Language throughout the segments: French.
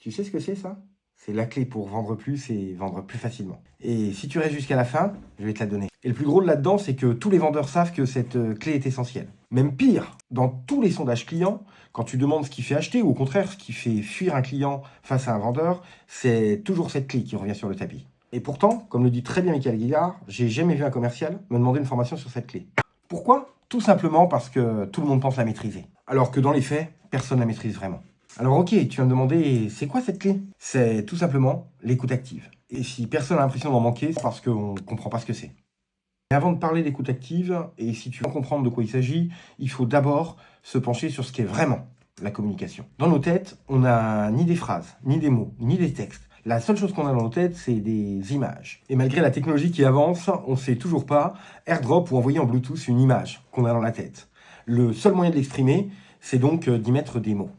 Tu sais ce que c'est ça? C'est la clé pour vendre plus et vendre plus facilement. Et si tu restes jusqu'à la fin, je vais te la donner. Et le plus drôle là-dedans, c'est que tous les vendeurs savent que cette clé est essentielle. Même pire, dans tous les sondages clients, quand tu demandes ce qui fait acheter ou au contraire ce qui fait fuir un client face à un vendeur, c'est toujours cette clé qui revient sur le tapis. Et pourtant, comme le dit très bien Michael Guillard, j'ai jamais vu un commercial me demander une formation sur cette clé. Pourquoi? Tout simplement parce que tout le monde pense la maîtriser. Alors que dans les faits, personne ne la maîtrise vraiment. Alors ok, tu viens me demander, c'est quoi cette clé? C'est tout simplement l'écoute active. Et si personne n'a l'impression d'en manquer, c'est parce qu'on ne comprend pas ce que c'est. Et avant de parler d'écoute active, et si tu veux comprendre de quoi il s'agit, il faut d'abord se pencher sur ce qu'est vraiment la communication. Dans nos têtes, on n'a ni des phrases, ni des mots, ni des textes. La seule chose qu'on a dans nos têtes, c'est des images. Et malgré la technologie qui avance, on ne sait toujours pas airdrop ou envoyer en Bluetooth une image qu'on a dans la tête. Le seul moyen de l'exprimer, c'est donc d'y mettre des mots.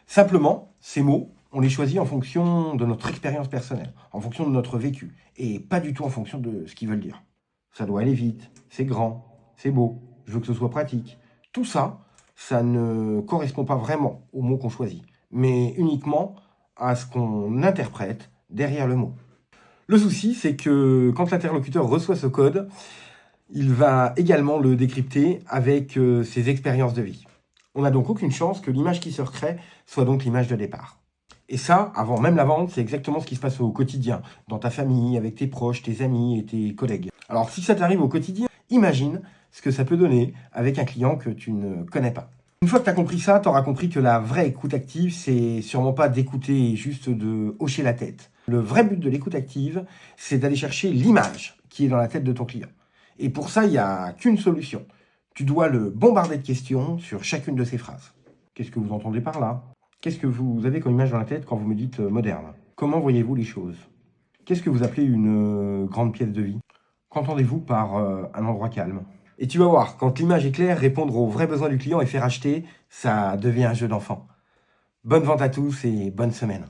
Simplement, ces mots, on les choisit en fonction de notre expérience personnelle, en fonction de notre vécu, et pas du tout en fonction de ce qu'ils veulent dire. Ça doit aller vite, c'est grand, c'est beau, je veux que ce soit pratique. Tout ça, ça ne correspond pas vraiment aux mots qu'on choisit, mais uniquement à ce qu'on interprète derrière le mot. Le souci, c'est que quand l'interlocuteur reçoit ce code, il va également le décrypter avec ses expériences de vie. On n'a donc aucune chance que l'image qui se recrée soit donc l'image de départ. Et ça, avant même la vente, c'est exactement ce qui se passe au quotidien, dans ta famille, avec tes proches, tes amis et tes collègues. Alors si ça t'arrive au quotidien, imagine ce que ça peut donner avec un client que tu ne connais pas. Une fois que tu as compris ça, tu auras compris que la vraie écoute active, c'est sûrement pas d'écouter et juste de hocher la tête. Le vrai but de l'écoute active, c'est d'aller chercher l'image qui est dans la tête de ton client. Et pour ça, il n'y a qu'une solution. Tu dois le bombarder de questions sur chacune de ces phrases. Qu'est-ce que vous entendez par là? Qu'est-ce que vous avez comme image dans la tête quand vous me dites moderne? Comment voyez-vous les choses? Qu'est-ce que vous appelez une grande pièce de vie? Qu'entendez-vous par un endroit calme? Et tu vas voir, quand l'image est claire, répondre aux vrais besoins du client et faire acheter, ça devient un jeu d'enfant. Bonne vente à tous et bonne semaine.